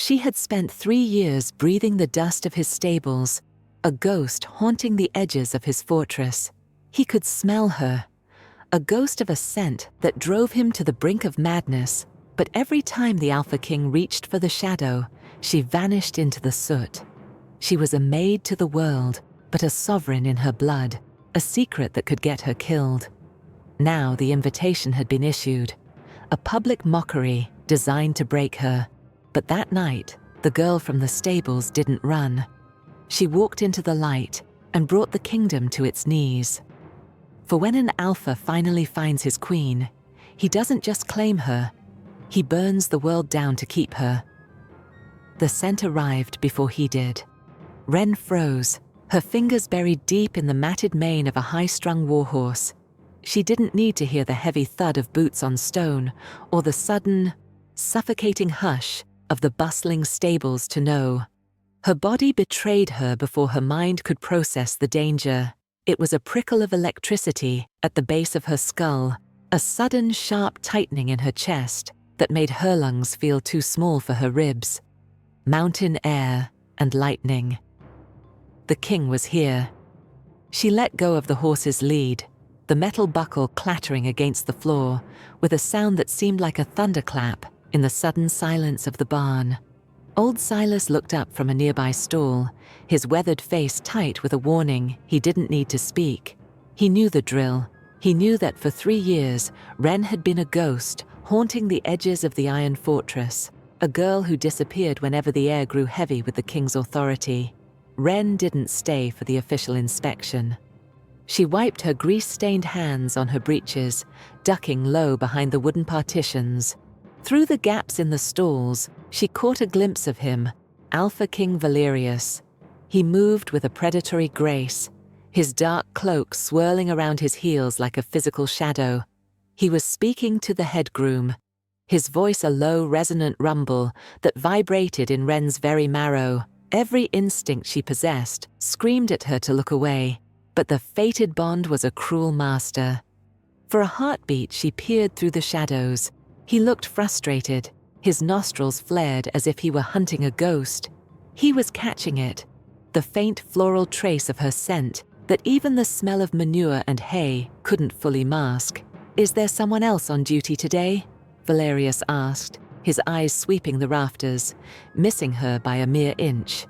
She had spent 3 years breathing the dust of his stables, a ghost haunting the edges of his fortress. He could smell her, a ghost of a scent that drove him to the brink of madness. But every time the Alpha King reached for the shadow, she vanished into the soot. She was a maid to the world, but a sovereign in her blood, a secret that could get her killed. Now the invitation had been issued, a public mockery designed to break her. But that night, the girl from the stables didn't run. She walked into the light and brought the kingdom to its knees. For when an alpha finally finds his queen, he doesn't just claim her, he burns the world down to keep her. The scent arrived before he did. Wren froze, her fingers buried deep in the matted mane of a high-strung warhorse. She didn't need to hear the heavy thud of boots on stone or the sudden, suffocating hush of the bustling stables to know. Her body betrayed her before her mind could process the danger. It was a prickle of electricity at the base of her skull, a sudden sharp tightening in her chest that made her lungs feel too small for her ribs. Mountain air and lightning. The king was here. She let go of the horse's lead, the metal buckle clattering against the floor, with a sound that seemed like a thunderclap in the sudden silence of the barn. Old Silas looked up from a nearby stall, his weathered face tight with a warning he didn't need to speak. He knew the drill. He knew that for 3 years, Wren had been a ghost haunting the edges of the iron fortress, a girl who disappeared whenever the air grew heavy with the king's authority. Wren didn't stay for the official inspection. She wiped her grease-stained hands on her breeches, ducking low behind the wooden partitions. Through the gaps in the stalls, she caught a glimpse of him, Alpha King Valerius. He moved with a predatory grace, his dark cloak swirling around his heels like a physical shadow. He was speaking to the head groom, his voice a low, resonant rumble that vibrated in Wren's very marrow. Every instinct she possessed screamed at her to look away, but the fated bond was a cruel master. For a heartbeat, she peered through the shadows. He looked frustrated, his nostrils flared as if he were hunting a ghost. He was catching it, the faint floral trace of her scent that even the smell of manure and hay couldn't fully mask. "Is there someone else on duty today?" Valerius asked, his eyes sweeping the rafters, missing her by a mere inch.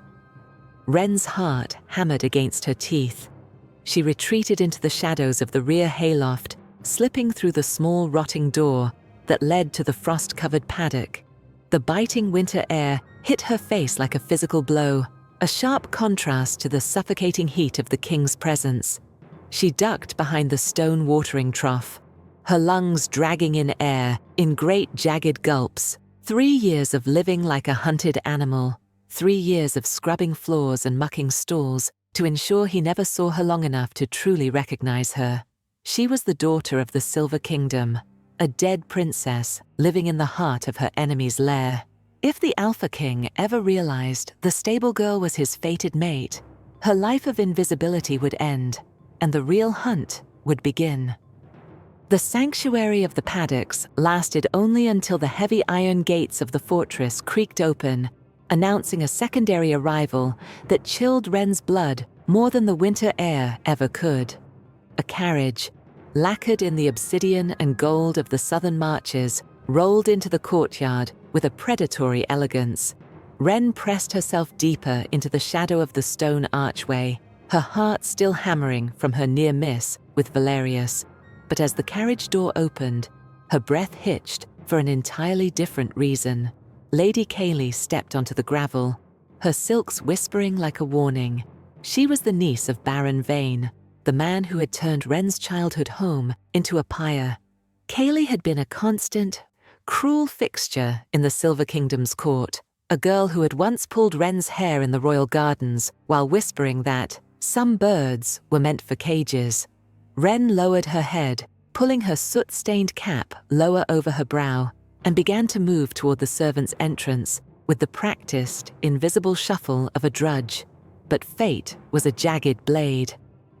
Wren's heart hammered against her teeth. She retreated into the shadows of the rear hayloft, slipping through the small rotting door that led to the frost-covered paddock. The biting winter air hit her face like a physical blow, a sharp contrast to the suffocating heat of the king's presence. She ducked behind the stone watering trough, her lungs dragging in air in great jagged gulps. 3 years of living like a hunted animal, 3 years of scrubbing floors and mucking stalls to ensure he never saw her long enough to truly recognize her. She was the daughter of the Silver Kingdom, a dead princess living in the heart of her enemy's lair. If the Alpha King ever realized the stable girl was his fated mate, her life of invisibility would end, and the real hunt would begin. The sanctuary of the paddocks lasted only until the heavy iron gates of the fortress creaked open, announcing a secondary arrival that chilled Wren's blood more than the winter air ever could. A carriage, lacquered in the obsidian and gold of the southern marches, rolled into the courtyard with a predatory elegance. Wren pressed herself deeper into the shadow of the stone archway, her heart still hammering from her near miss with Valerius. But as the carriage door opened, her breath hitched for an entirely different reason. Lady Kaelie stepped onto the gravel, her silks whispering like a warning. She was the niece of Baron Vane, the man who had turned Wren's childhood home into a pyre. Kaelie had been a constant, cruel fixture in the Silver Kingdom's court, a girl who had once pulled Wren's hair in the royal gardens while whispering that some birds were meant for cages. Wren lowered her head, pulling her soot-stained cap lower over her brow, and began to move toward the servants' entrance with the practiced, invisible shuffle of a drudge. But fate was a jagged blade.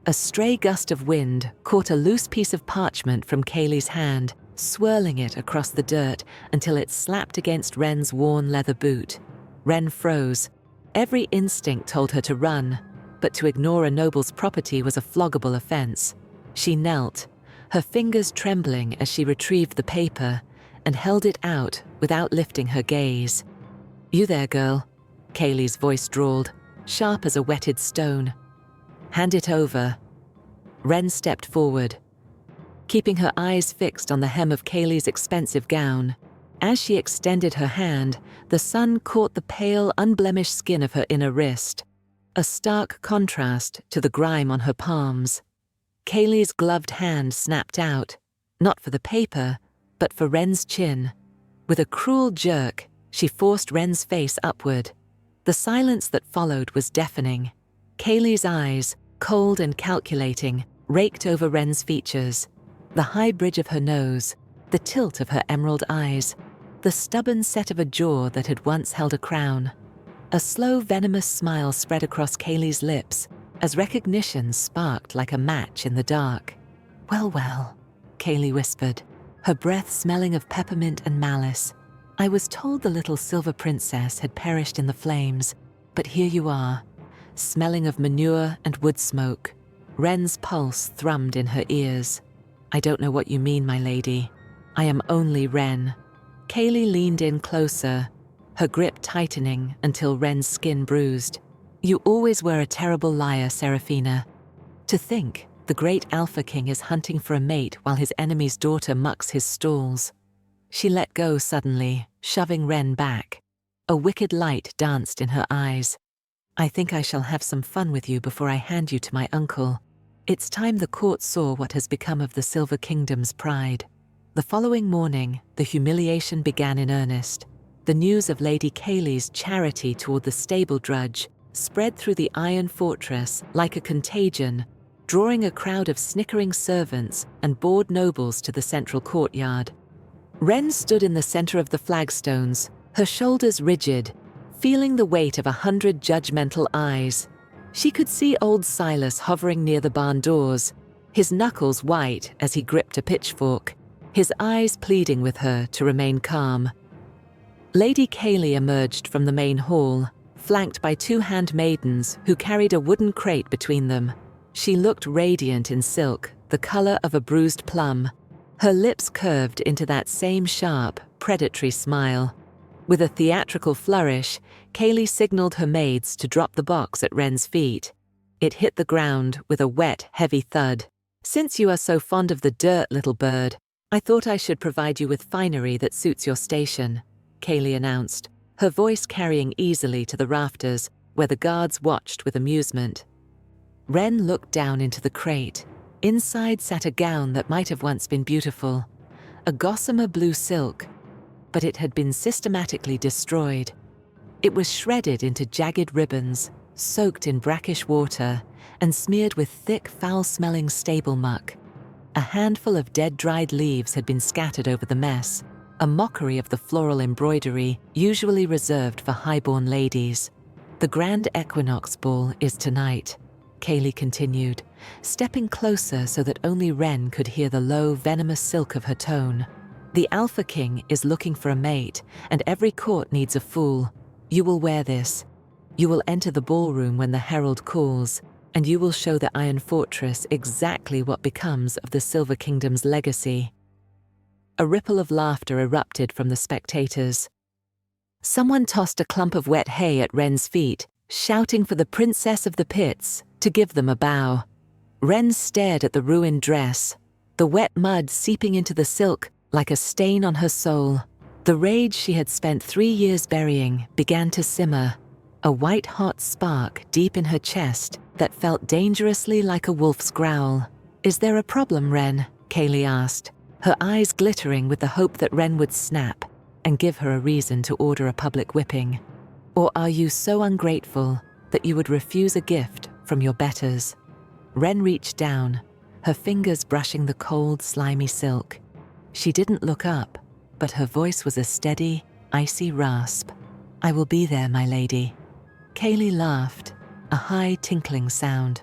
A stray gust of wind caught a loose piece of parchment from Kaelie's hand, swirling it across the dirt until it slapped against Wren's worn leather boot. Wren froze. Every instinct told her to run, but to ignore a noble's property was a floggable offense. She knelt, her fingers trembling as she retrieved the paper and held it out without lifting her gaze. "You there, girl," Kaelie's voice drawled, sharp as a whetted stone. "Hand it over." Wren stepped forward, keeping her eyes fixed on the hem of Kaelie's expensive gown. As she extended her hand, the sun caught the pale, unblemished skin of her inner wrist, a stark contrast to the grime on her palms. Kaelie's gloved hand snapped out, not for the paper, but for Wren's chin. With a cruel jerk, she forced Wren's face upward. The silence that followed was deafening. Kaelie's eyes, cold and calculating, raked over Wren's features. The high bridge of her nose, the tilt of her emerald eyes, the stubborn set of a jaw that had once held a crown. A slow, venomous smile spread across Kaelie's lips as recognition sparked like a match in the dark. "Well, well," Kaelie whispered, her breath smelling of peppermint and malice. "I was told the little silver princess had perished in the flames, but here you are, smelling of manure and wood smoke." Wren's pulse thrummed in her ears. "I don't know what you mean, my lady. I am only Wren." Kaelie leaned in closer, her grip tightening until Wren's skin bruised. "You always were a terrible liar, Seraphina. To think the great Alpha King is hunting for a mate while his enemy's daughter mucks his stalls." She let go suddenly, shoving Wren back. A wicked light danced in her eyes. "I think I shall have some fun with you before I hand you to my uncle. It's time the court saw what has become of the Silver Kingdom's pride." The following morning, the humiliation began in earnest. The news of Lady Kaelie's charity toward the stable drudge spread through the Iron Fortress like a contagion, drawing a crowd of snickering servants and bored nobles to the central courtyard. Wren stood in the center of the flagstones, her shoulders rigid, feeling the weight of 100 judgmental eyes. She could see old Silas hovering near the barn doors, his knuckles white as he gripped a pitchfork, his eyes pleading with her to remain calm. Lady Kaelie emerged from the main hall, flanked by 2 handmaidens who carried a wooden crate between them. She looked radiant in silk, the color of a bruised plum. Her lips curved into that same sharp, predatory smile. With a theatrical flourish, Kaelie signaled her maids to drop the box at Wren's feet. It hit the ground with a wet, heavy thud. "Since you are so fond of the dirt, little bird, I thought I should provide you with finery that suits your station," Kaelie announced, her voice carrying easily to the rafters, where the guards watched with amusement. Wren looked down into the crate. Inside sat a gown that might have once been beautiful, a gossamer blue silk, but it had been systematically destroyed. It was shredded into jagged ribbons, soaked in brackish water, and smeared with thick, foul-smelling stable muck. A handful of dead-dried leaves had been scattered over the mess, a mockery of the floral embroidery usually reserved for highborn ladies. "The Grand Equinox Ball is tonight," Kaelie continued, stepping closer so that only Wren could hear the low, venomous silk of her tone. "The Alpha King is looking for a mate, and every court needs a fool. You will wear this. You will enter the ballroom when the herald calls, and you will show the Iron Fortress exactly what becomes of the Silver Kingdom's legacy." A ripple of laughter erupted from the spectators. Someone tossed a clump of wet hay at Wren's feet, shouting for the Princess of the Pits to give them a bow. Wren stared at the ruined dress, the wet mud seeping into the silk like a stain on her soul. The rage she had spent 3 years burying began to simmer, a white-hot spark deep in her chest that felt dangerously like a wolf's growl. "Is there a problem, Wren?" Kaelie asked, her eyes glittering with the hope that Wren would snap and give her a reason to order a public whipping. "Or are you so ungrateful that you would refuse a gift from your betters?" Wren reached down, her fingers brushing the cold, slimy silk. She didn't look up, but her voice was a steady, icy rasp. "I will be there, my lady." Kaelie laughed, a high, tinkling sound.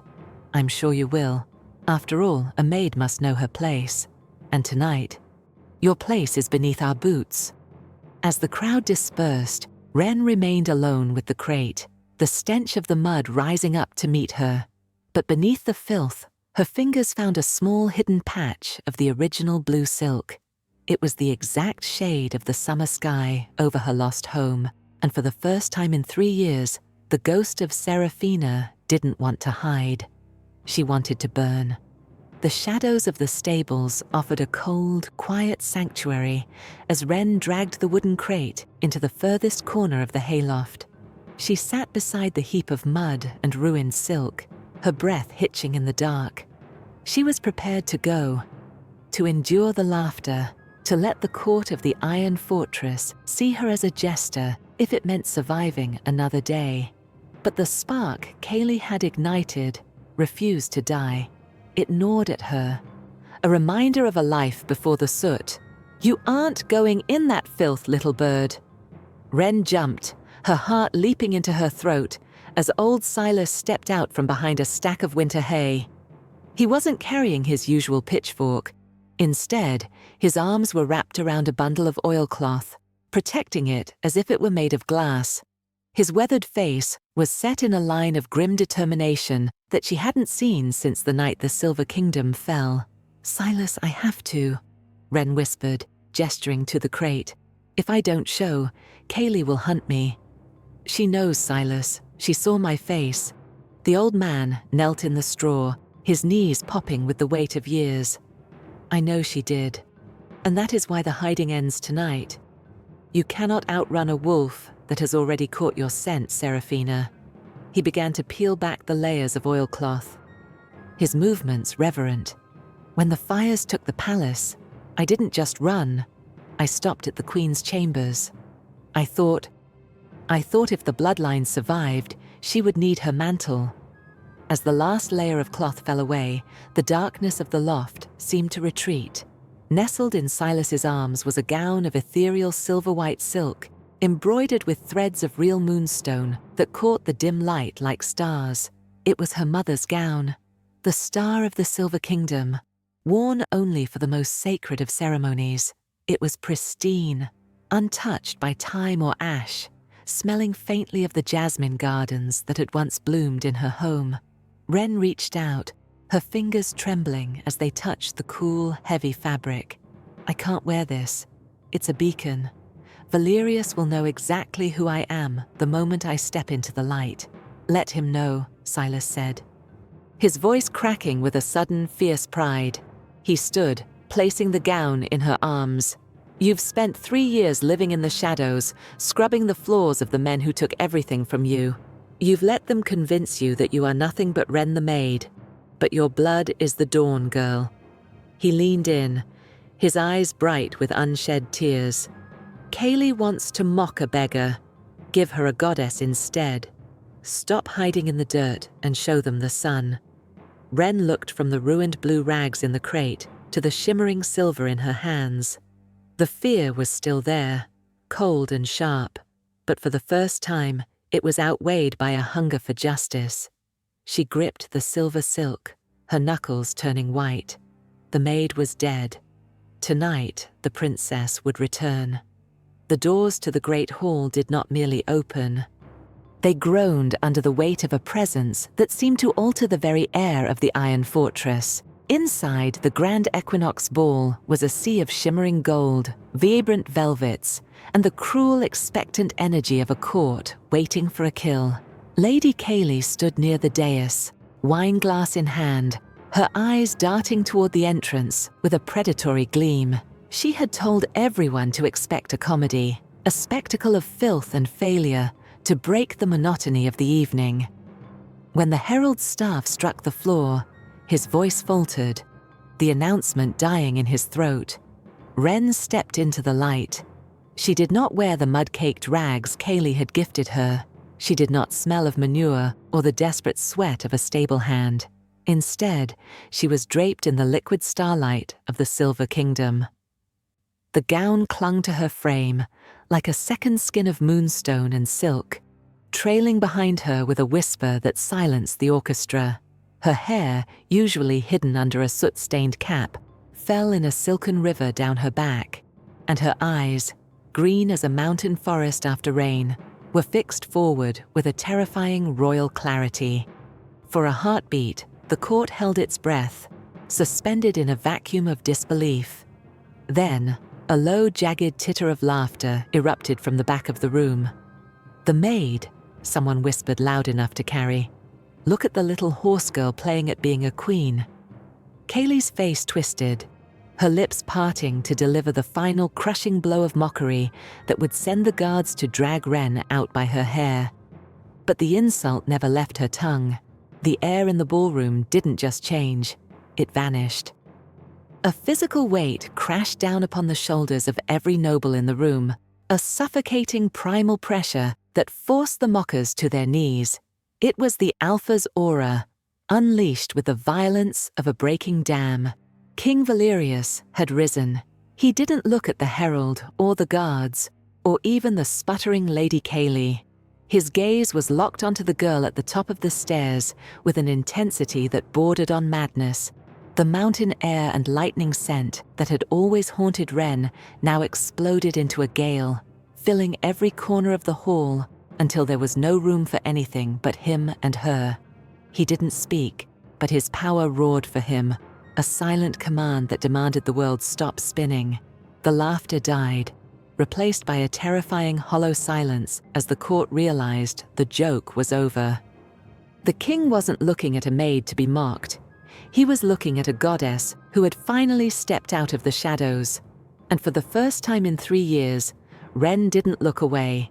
"I'm sure you will. After all, a maid must know her place. And tonight, your place is beneath our boots." As the crowd dispersed, Wren remained alone with the crate, the stench of the mud rising up to meet her. But beneath the filth, her fingers found a small hidden patch of the original blue silk. It was the exact shade of the summer sky over her lost home, and for the first time in 3 years, the ghost of Seraphina didn't want to hide. She wanted to burn. The shadows of the stables offered a cold, quiet sanctuary as Wren dragged the wooden crate into the furthest corner of the hayloft. She sat beside the heap of mud and ruined silk, her breath hitching in the dark. She was prepared to go, to endure the laughter, to let the court of the Iron Fortress see her as a jester if it meant surviving another day. But the spark Kaelie had ignited refused to die. It gnawed at her, a reminder of a life before the soot. "You aren't going in that filth, little bird." Wren jumped, her heart leaping into her throat as old Silas stepped out from behind a stack of winter hay. He wasn't carrying his usual pitchfork. Instead, his arms were wrapped around a bundle of oilcloth, protecting it as if it were made of glass. His weathered face was set in a line of grim determination that she hadn't seen since the night the Silver Kingdom fell. "Silas, I have to," Wren whispered, gesturing to the crate. "If I don't show, Kaelie will hunt me." "She knows, Silas. She saw my face." The old man knelt in the straw, his knees popping with the weight of years. "I know she did. And that is why the hiding ends tonight. You cannot outrun a wolf that has already caught your scent, Seraphina." He began to peel back the layers of oilcloth, his movements reverent. "When the fires took the palace, I didn't just run. I stopped at the Queen's chambers. I thought if the bloodline survived, she would need her mantle." As the last layer of cloth fell away, the darkness of the loft seemed to retreat. Nestled in Silas's arms was a gown of ethereal silver-white silk, embroidered with threads of real moonstone that caught the dim light like stars. It was her mother's gown, the star of the Silver Kingdom, worn only for the most sacred of ceremonies. It was pristine, untouched by time or ash, smelling faintly of the jasmine gardens that had once bloomed in her home. Wren reached out, her fingers trembling as they touched the cool, heavy fabric. "I can't wear this. It's a beacon. Valerius will know exactly who I am the moment I step into the light." "Let him know," Silas said, his voice cracking with a sudden, fierce pride. He stood, placing the gown in her arms. "You've spent 3 years living in the shadows, scrubbing the floors of the men who took everything from you. You've let them convince you that you are nothing but Wren the Maid. But your blood is the dawn, girl." He leaned in, his eyes bright with unshed tears. "Kaelie wants to mock a beggar. Give her a goddess instead. Stop hiding in the dirt and show them the sun." Wren looked from the ruined blue rags in the crate to the shimmering silver in her hands. The fear was still there, cold and sharp, but for the first time, it was outweighed by a hunger for justice. She gripped the silver silk, her knuckles turning white. The maid was dead. Tonight, the princess would return. The doors to the great hall did not merely open. They groaned under the weight of a presence that seemed to alter the very air of the Iron Fortress. Inside the Grand Equinox Ball was a sea of shimmering gold, vibrant velvets, and the cruel, expectant energy of a court waiting for a kill. Lady Kaelie stood near the dais, wineglass in hand, her eyes darting toward the entrance with a predatory gleam. She had told everyone to expect a comedy, a spectacle of filth and failure, to break the monotony of the evening. When the herald's staff struck the floor, his voice faltered, the announcement dying in his throat. Wren stepped into the light. She did not wear the mud-caked rags Kaelie had gifted her. She did not smell of manure or the desperate sweat of a stable hand. Instead, she was draped in the liquid starlight of the Silver Kingdom. The gown clung to her frame, like a second skin of moonstone and silk, trailing behind her with a whisper that silenced the orchestra. Her hair, usually hidden under a soot-stained cap, fell in a silken river down her back, and her eyes, green as a mountain forest after rain, were fixed forward with a terrifying royal clarity. For a heartbeat, the court held its breath, suspended in a vacuum of disbelief. Then, a low, jagged titter of laughter erupted from the back of the room. "The maid," someone whispered loud enough to carry. "Look at the little horse girl playing at being a queen." Kaelie's face twisted, her lips parting to deliver the final crushing blow of mockery that would send the guards to drag Wren out by her hair. But the insult never left her tongue. The air in the ballroom didn't just change, it vanished. A physical weight crashed down upon the shoulders of every noble in the room, a suffocating primal pressure that forced the mockers to their knees. It was the Alpha's aura, unleashed with the violence of a breaking dam. King Valerius had risen. He didn't look at the herald or the guards, or even the sputtering Lady Kaelie. His gaze was locked onto the girl at the top of the stairs with an intensity that bordered on madness. The mountain air and lightning scent that had always haunted Wren now exploded into a gale, filling every corner of the hall until there was no room for anything but him and her. He didn't speak, but his power roared for him, a silent command that demanded the world stop spinning. The laughter died, replaced by a terrifying hollow silence as the court realized the joke was over. The king wasn't looking at a maid to be mocked. He was looking at a goddess who had finally stepped out of the shadows. And for the first time in 3 years, Wren didn't look away.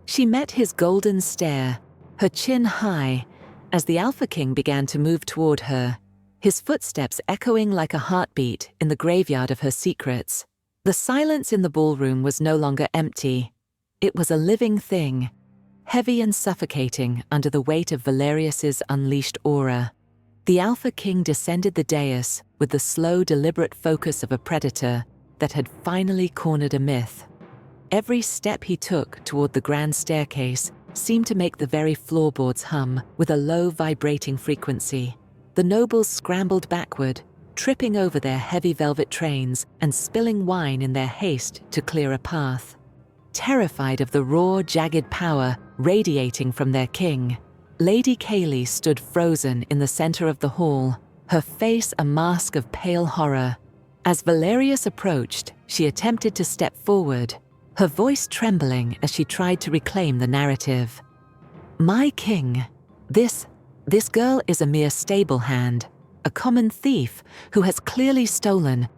She met his golden stare, her chin high, as the Alpha King began to move toward her, his footsteps echoing like a heartbeat in the graveyard of her secrets. The silence in the ballroom was no longer empty. It was a living thing, heavy and suffocating under the weight of Valerius's unleashed aura. The Alpha King descended the dais with the slow, deliberate focus of a predator that had finally cornered a myth. Every step he took toward the grand staircase seemed to make the very floorboards hum with a low, vibrating frequency. The nobles scrambled backward, tripping over their heavy velvet trains and spilling wine in their haste to clear a path. Terrified of the raw, jagged power radiating from their king, Lady Kaelie stood frozen in the center of the hall, her face a mask of pale horror. As Valerius approached, she attempted to step forward, her voice trembling as she tried to reclaim the narrative. "My king, this girl is a mere stable hand, a common thief who has clearly stolen."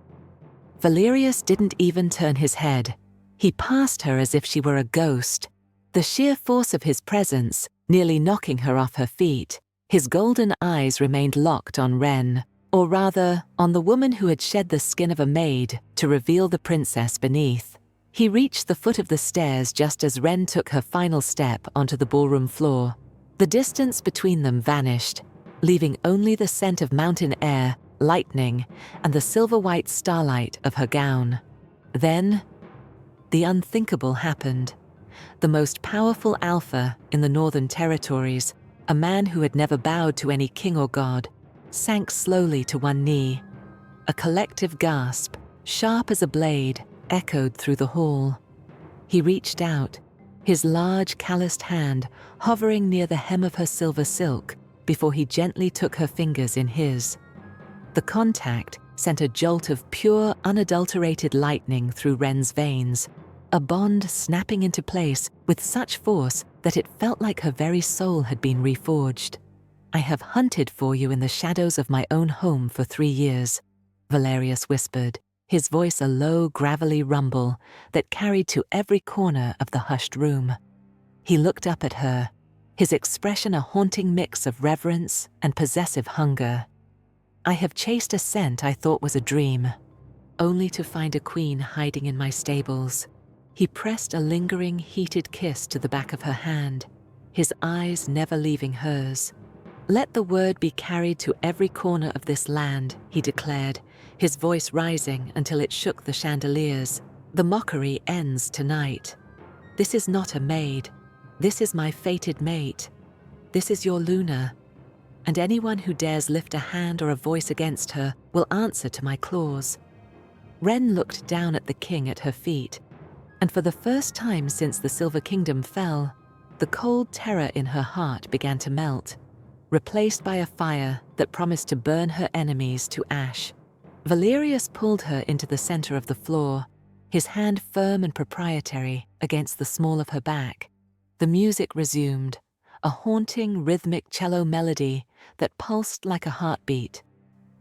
Valerius didn't even turn his head. He passed her as if she were a ghost, the sheer force of his presence nearly knocking her off her feet. His golden eyes remained locked on Wren, or rather, on the woman who had shed the skin of a maid to reveal the princess beneath. He reached the foot of the stairs just as Wren took her final step onto the ballroom floor. The distance between them vanished, leaving only the scent of mountain air, lightning, and the silver-white starlight of her gown. Then, the unthinkable happened. The most powerful alpha in the northern territories, a man who had never bowed to any king or god, sank slowly to one knee. A collective gasp, sharp as a blade, echoed through the hall. He reached out, his large calloused hand hovering near the hem of her silver silk before he gently took her fingers in his. The contact sent a jolt of pure, unadulterated lightning through Wren's veins, a bond snapping into place with such force that it felt like her very soul had been reforged. "I have hunted for you in the shadows of my own home for 3 years," Valerius whispered, his voice a low, gravelly rumble that carried to every corner of the hushed room. He looked up at her, his expression a haunting mix of reverence and possessive hunger. "I have chased a scent I thought was a dream, only to find a queen hiding in my stables." He pressed a lingering, heated kiss to the back of her hand, his eyes never leaving hers. "Let the word be carried to every corner of this land," he declared, his voice rising until it shook the chandeliers. "The mockery ends tonight. This is not a maid. This is my fated mate. This is your Luna. And anyone who dares lift a hand or a voice against her will answer to my claws." Wren looked down at the king at her feet, and for the first time since the Silver Kingdom fell, the cold terror in her heart began to melt, replaced by a fire that promised to burn her enemies to ash. Valerius pulled her into the center of the floor, his hand firm and proprietary against the small of her back. The music resumed, a haunting rhythmic cello melody that pulsed like a heartbeat.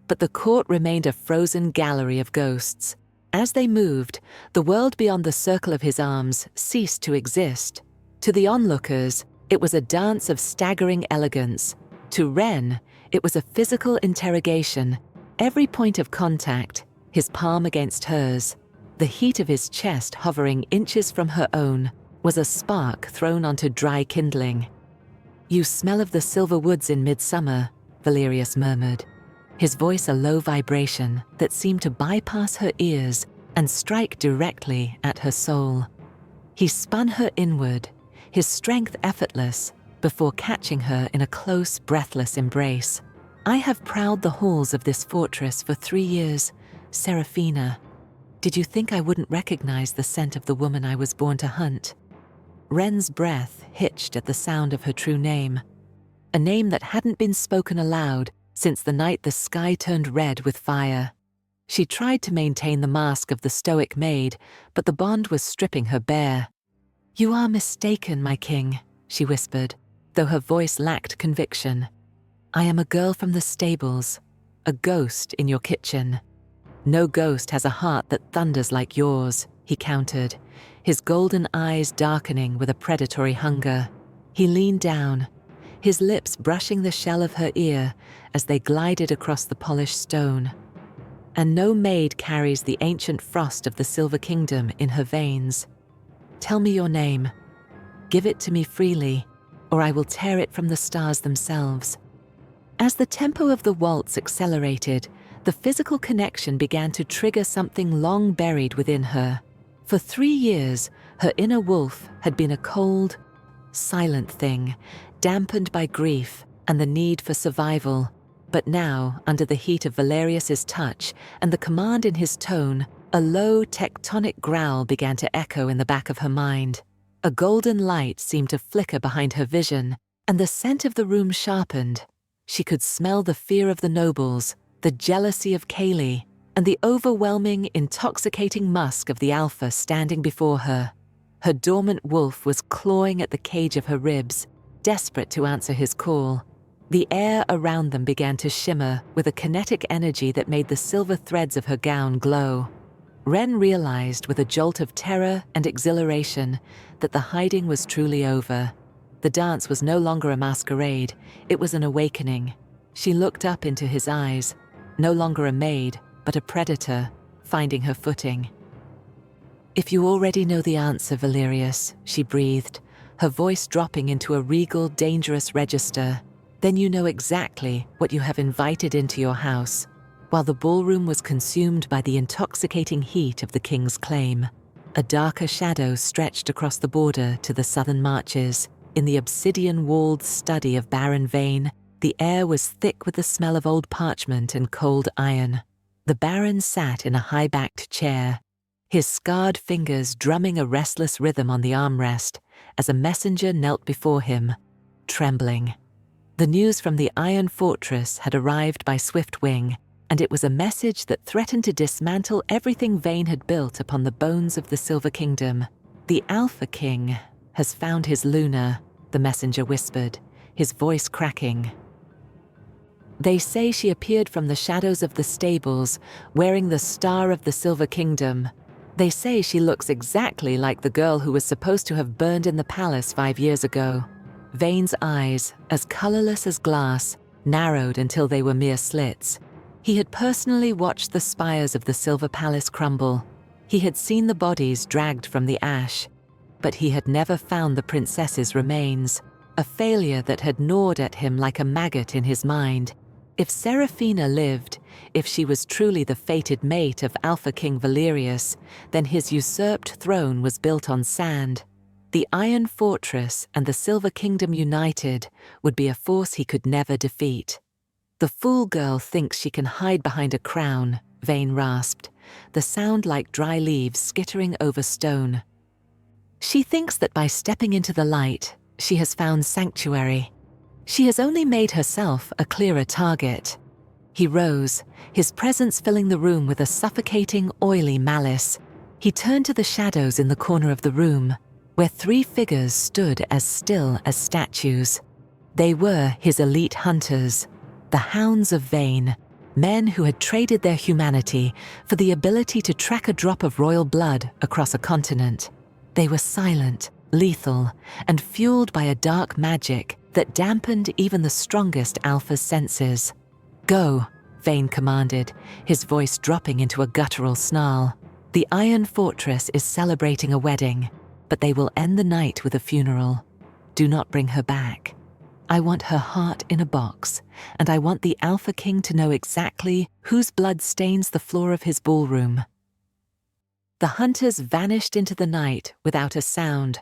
But the court remained a frozen gallery of ghosts. As they moved, the world beyond the circle of his arms ceased to exist. To the onlookers, it was a dance of staggering elegance. To Wren, it was a physical interrogation. Every point of contact, his palm against hers, the heat of his chest hovering inches from her own, was a spark thrown onto dry kindling. "You smell of the silver woods in midsummer," Valerius murmured, his voice a low vibration that seemed to bypass her ears and strike directly at her soul. He spun her inward, his strength effortless, before catching her in a close, breathless embrace. "I have prowled the halls of this fortress for 3 years, Seraphina. Did you think I wouldn't recognize the scent of the woman I was born to hunt?" Wren's breath hitched at the sound of her true name, a name that hadn't been spoken aloud since the night the sky turned red with fire. She tried to maintain the mask of the stoic maid, but the bond was stripping her bare. "You are mistaken, my king," she whispered, though her voice lacked conviction. "I am a girl from the stables, a ghost in your kitchen." "No ghost has a heart that thunders like yours," he countered, his golden eyes darkening with a predatory hunger. He leaned down, his lips brushing the shell of her ear as they glided across the polished stone. "And no maid carries the ancient frost of the Silver Kingdom in her veins. Tell me your name. Give it to me freely, or I will tear it from the stars themselves." As the tempo of the waltz accelerated, the physical connection began to trigger something long buried within her. For 3 years, her inner wolf had been a cold, silent thing, dampened by grief and the need for survival. But now, under the heat of Valerius's touch and the command in his tone, a low, tectonic growl began to echo in the back of her mind. A golden light seemed to flicker behind her vision, and the scent of the room sharpened. She could smell the fear of the nobles, the jealousy of Kaelie, and the overwhelming, intoxicating musk of the alpha standing before her. Her dormant wolf was clawing at the cage of her ribs, desperate to answer his call. The air around them began to shimmer with a kinetic energy that made the silver threads of her gown glow. Wren realized with a jolt of terror and exhilaration that the hiding was truly over. The dance was no longer a masquerade, it was an awakening. She looked up into his eyes, no longer a maid, but a predator, finding her footing. "If you already know the answer, Valerius," she breathed, her voice dropping into a regal, dangerous register, "then you know exactly what you have invited into your house." While the ballroom was consumed by the intoxicating heat of the king's claim, a darker shadow stretched across the border to the southern marches. In the obsidian-walled study of Baron Vane, the air was thick with the smell of old parchment and cold iron. The Baron sat in a high-backed chair, his scarred fingers drumming a restless rhythm on the armrest as a messenger knelt before him, trembling. The news from the Iron Fortress had arrived by swift wing, and it was a message that threatened to dismantle everything Vane had built upon the bones of the Silver Kingdom. "The Alpha King has found his Luna," the messenger whispered, his voice cracking. "They say she appeared from the shadows of the stables, wearing the star of the Silver Kingdom. They say she looks exactly like the girl who was supposed to have burned in the palace 5 years ago." Vane's eyes, as colorless as glass, narrowed until they were mere slits. He had personally watched the spires of the Silver Palace crumble. He had seen the bodies dragged from the ash, but he had never found the princess's remains, a failure that had gnawed at him like a maggot in his mind. If Seraphina lived, if she was truly the fated mate of Alpha King Valerius, then his usurped throne was built on sand. The Iron Fortress and the Silver Kingdom united would be a force he could never defeat. "The fool girl thinks she can hide behind a crown," Vane rasped, the sound like dry leaves skittering over stone. "She thinks that by stepping into the light, she has found sanctuary. She has only made herself a clearer target. He rose, his presence filling the room with a suffocating, oily malice. He turned to the shadows in the corner of the room, where 3 figures stood as still as statues. They were his elite hunters, the Hounds of Vane, men who had traded their humanity for the ability to track a drop of royal blood across a continent. They were silent, lethal, and fueled by a dark magic that dampened even the strongest alpha's senses. "Go," Vane commanded, his voice dropping into a guttural snarl. "The Iron Fortress is celebrating a wedding, but they will end the night with a funeral. Do not bring her back. I want her heart in a box, and I want the Alpha King to know exactly whose blood stains the floor of his ballroom." The hunters vanished into the night without a sound,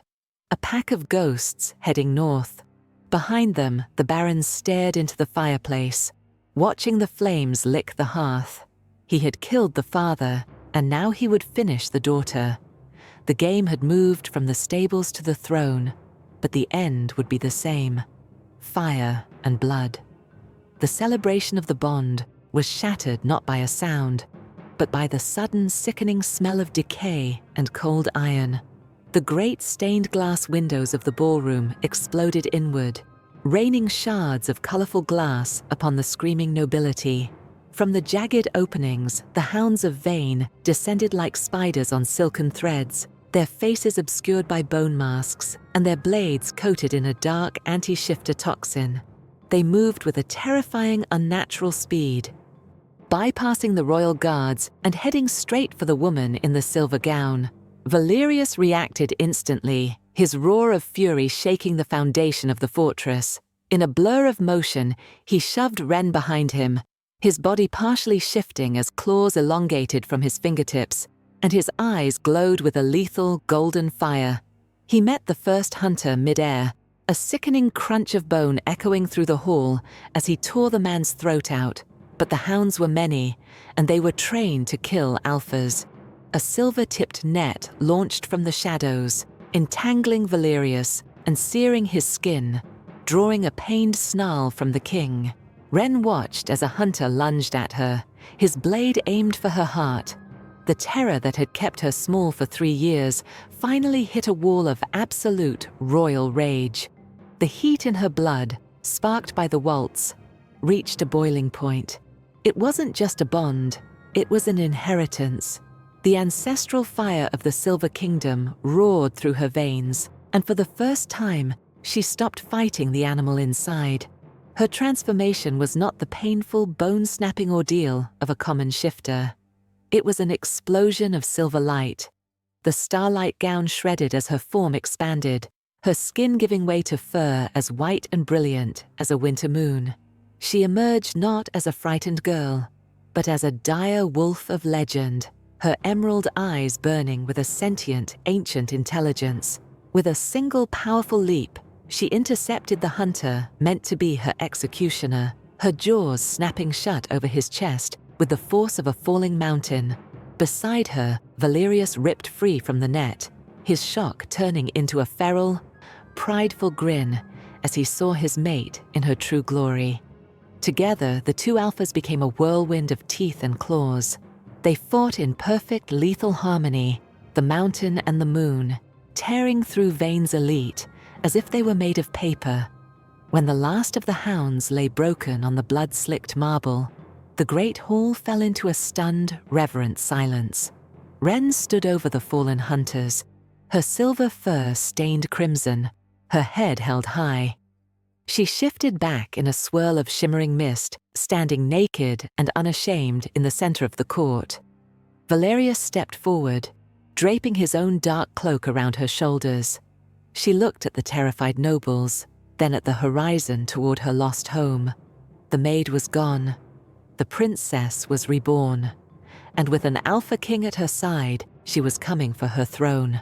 a pack of ghosts heading north. Behind them, the Baron stared into the fireplace, watching the flames lick the hearth. He had killed the father, and now he would finish the daughter. The game had moved from the stables to the throne, but the end would be the same: fire and blood. The celebration of the bond was shattered not by a sound, but by the sudden sickening smell of decay and cold iron. The great stained glass windows of the ballroom exploded inward, raining shards of colourful glass upon the screaming nobility. From the jagged openings, the Hounds of Vane descended like spiders on silken threads, their faces obscured by bone masks, and their blades coated in a dark anti-shifter toxin. They moved with a terrifying, unnatural speed, bypassing the royal guards and heading straight for the woman in the silver gown. Valerius reacted instantly, his roar of fury shaking the foundation of the fortress. In a blur of motion, he shoved Wren behind him, his body partially shifting as claws elongated from his fingertips, and his eyes glowed with a lethal golden fire. He met the first hunter mid-air, a sickening crunch of bone echoing through the hall as he tore the man's throat out. But the hounds were many, and they were trained to kill alphas. A silver-tipped net launched from the shadows, entangling Valerius and searing his skin, drawing a pained snarl from the king. Wren watched as a hunter lunged at her, his blade aimed for her heart. The terror that had kept her small for 3 years finally hit a wall of absolute royal rage. The heat in her blood, sparked by the waltz, reached a boiling point. It wasn't just a bond, it was an inheritance. The ancestral fire of the Silver Kingdom roared through her veins, and for the first time, she stopped fighting the animal inside. Her transformation was not the painful, bone-snapping ordeal of a common shifter. It was an explosion of silver light. The starlight gown shredded as her form expanded, her skin giving way to fur as white and brilliant as a winter moon. She emerged not as a frightened girl, but as a dire wolf of legend, her emerald eyes burning with a sentient, ancient intelligence. With a single powerful leap, she intercepted the hunter meant to be her executioner, her jaws snapping shut over his chest with the force of a falling mountain. Beside her, Valerius ripped free from the net, his shock turning into a feral, prideful grin as he saw his mate in her true glory. Together, the 2 alphas became a whirlwind of teeth and claws. They fought in perfect lethal harmony, the mountain and the moon, tearing through Vane's elite as if they were made of paper. When the last of the hounds lay broken on the blood-slicked marble, the great hall fell into a stunned, reverent silence. Wren stood over the fallen hunters, her silver fur stained crimson, her head held high. She shifted back in a swirl of shimmering mist, standing naked and unashamed in the center of the court. Valerius stepped forward, draping his own dark cloak around her shoulders. She looked at the terrified nobles, then at the horizon toward her lost home. The maid was gone. The princess was reborn. And with an alpha king at her side, she was coming for her throne.